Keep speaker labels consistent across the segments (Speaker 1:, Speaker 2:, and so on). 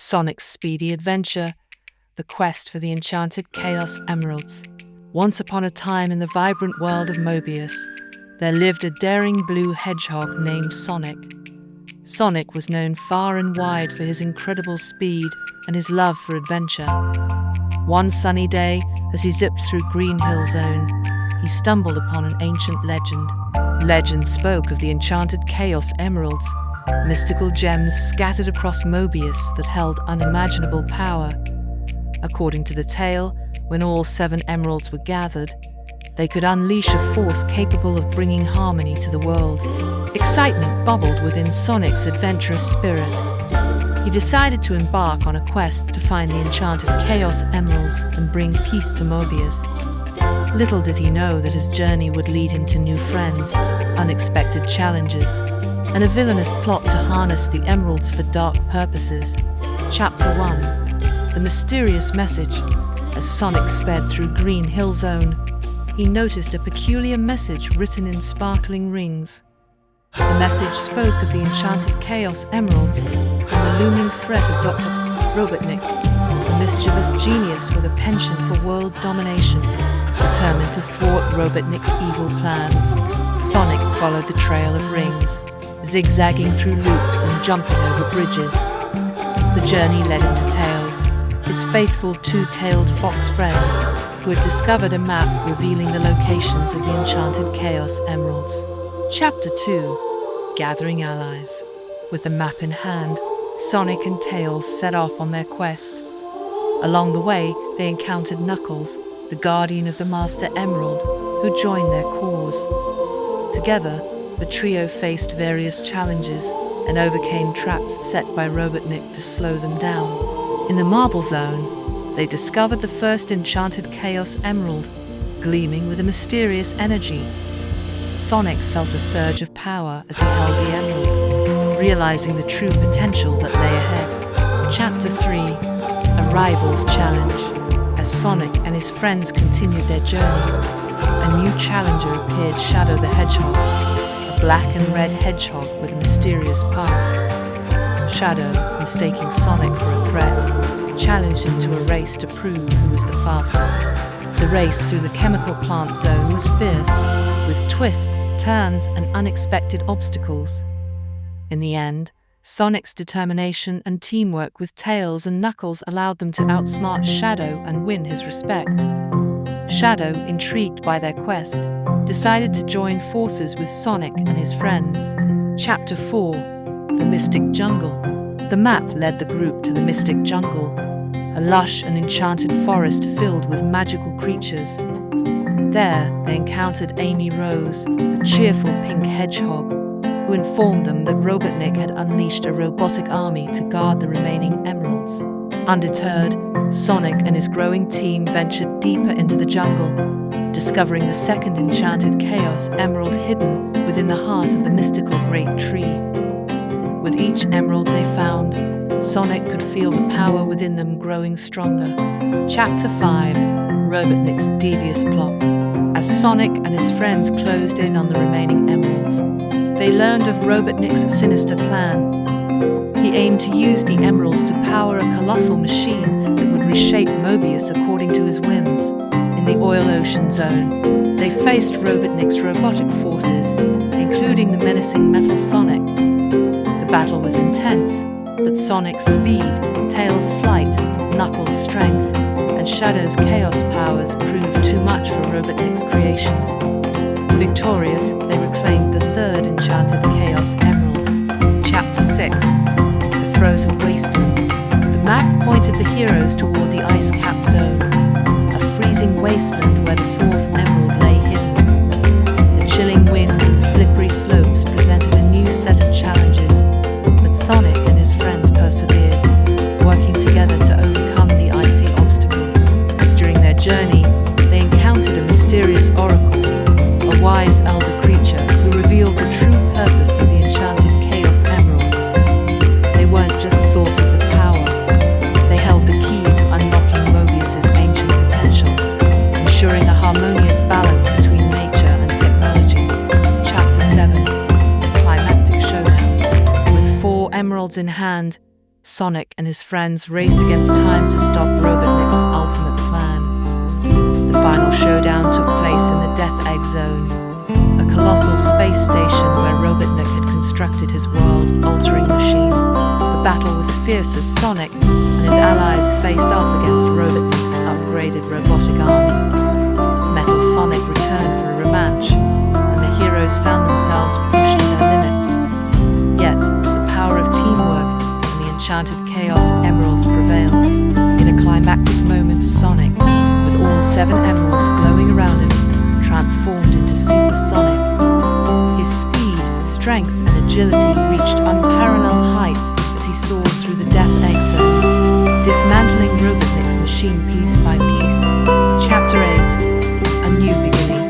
Speaker 1: Sonic's Speedy Adventure, the quest for the enchanted Chaos Emeralds. Once upon a time in the vibrant world of Mobius, there lived a daring blue hedgehog named Sonic. Sonic was known far and wide for his incredible speed and his love for adventure. One sunny day, as he zipped through Green Hill Zone, he stumbled upon an ancient legend. Legend spoke of the enchanted Chaos Emeralds, mystical gems scattered across Mobius that held unimaginable power. According to the tale, when all 7 emeralds were gathered, they could unleash a force capable of bringing harmony to the world. Excitement bubbled within Sonic's adventurous spirit. He decided to embark on a quest to find the enchanted Chaos Emeralds and bring peace to Mobius. Little did he know that his journey would lead him to new friends, unexpected challenges, and a villainous plot to harness the emeralds for dark purposes. Chapter 1: The Mysterious Message. As Sonic sped through Green Hill Zone, he noticed a peculiar message written in sparkling rings. The message spoke of the enchanted Chaos Emeralds and the looming threat of Dr. Robotnik, a mischievous genius with a penchant for world domination, determined to thwart Robotnik's evil plans. Sonic followed the trail of rings, zigzagging through loops and jumping over bridges. The journey led him to Tails, his faithful 2-tailed fox friend, who had discovered a map revealing the locations of the enchanted Chaos Emeralds. Chapter 2: Gathering Allies. With the map in hand, Sonic and Tails set off on their quest. Along the way, they encountered Knuckles, the guardian of the Master Emerald, who joined their cause. Together, the trio faced various challenges and overcame traps set by Robotnik to slow them down. In the Marble Zone, they discovered the first enchanted Chaos Emerald, gleaming with a mysterious energy. Sonic felt a surge of power as he held the emerald, realizing the true potential that lay ahead. Chapter 3: A Rival's Challenge. As Sonic and his friends continued their journey, a new challenger appeared: Shadow the Hedgehog, a black and red hedgehog with a mysterious past. Shadow, mistaking Sonic for a threat, challenged him to a race to prove who was the fastest. The race through the chemical plant zone was fierce, with twists, turns, and unexpected obstacles. In the end, Sonic's determination and teamwork with Tails and Knuckles allowed them to outsmart Shadow and win his respect. Shadow, intrigued by their quest, decided to join forces with Sonic and his friends. Chapter 4: The Mystic Jungle. The map led the group to the Mystic Jungle, a lush and enchanted forest filled with magical creatures. There, they encountered Amy Rose, a cheerful pink hedgehog, who informed them that Robotnik had unleashed a robotic army to guard the remaining emeralds. Undeterred, Sonic and his growing team ventured deeper into the jungle, discovering the second enchanted Chaos Emerald hidden within the heart of the mystical Great Tree. With each emerald they found, Sonic could feel the power within them growing stronger. Chapter 5: Robotnik's Devious Plot. As Sonic and his friends closed in on the remaining emeralds, they learned of Robotnik's sinister plan. He aimed to use the emeralds to power a colossal machine that would reshape Mobius according to his whims. In the Oil Ocean Zone, they faced Robotnik's robotic forces, including the menacing Metal Sonic. The battle was intense, but Sonic's speed, Tails' flight, Knuckles' strength, and Shadow's chaos powers proved too much for Robotnik's creations. Victorious, they reclaimed the third enchanted Chaos Emerald. Chapter 6: The Frozen Wasteland. The map pointed the heroes toward the Ice Cap Zone, a freezing wasteland where the fourth emerald lay hidden. The chilling winds and slippery slopes presented a new set of challenges, but Sonic and his friends persevered, working together to overcome the icy obstacles. During their journey, they encountered a mysterious oracle, a wise elder creature who revealed the true purpose of the enchanted Chaos Emeralds. They weren't just sources of power, they held the key to unlocking Mobius's ancient potential, ensuring a harmonious balance between nature and technology. Chapter 7: Climactic Showdown. With 4 emeralds in hand, Sonic and his friends race against time to stop Robotnik's ultimate plan. The final showdown took place in the Death Egg Zone, a colossal space station where Robotnik had constructed his world-altering machine. The battle was fierce as Sonic and his allies faced off against Robotnik's upgraded robotic army. Metal Sonic returned for a rematch, and the heroes found themselves pushed to their limits. Yet, the power of teamwork and the enchanted Chaos Emeralds prevailed. In a climactic moment, Sonic, with all 7 emeralds glowing around him, transformed into Super Sonic. His speed, strength, and agility reached unparalleled heights as he soared through the Death Egg Zone, dismantling Robotnik's machine piece by piece. Chapter 8: A New Beginning.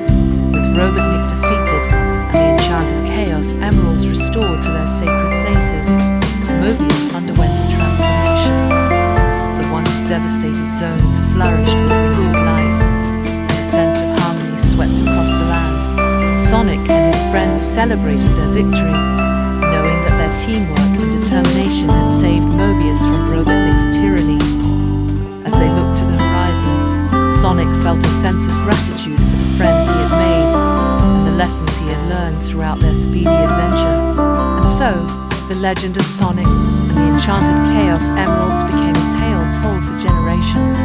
Speaker 1: With Robotnik defeated and the enchanted Chaos Emeralds restored to their sacred places, Mobius underwent a transformation. The once devastated zones flourished with renewed life, and a sense of harmony swept across the land. Sonic and his friends celebrated their victory, knowing that their teamwork and determination had saved Mobius from Robotnik's tyranny. As they looked to the horizon, Sonic felt a sense of gratitude for the friends he had made and the lessons he had learned throughout their speedy adventure. And so, the legend of Sonic and the enchanted Chaos Emeralds became a tale told for generations,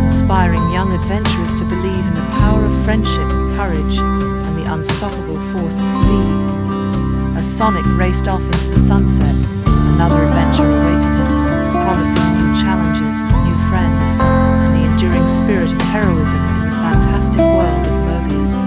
Speaker 1: inspiring young adventurers to believe in the power of friendship, courage, and the unstoppable force of speed. As Sonic raced off into the sunset, another adventure awaited him, promising new challenges, new friends, and the enduring spirit of heroism in the fantastic world of Mobius.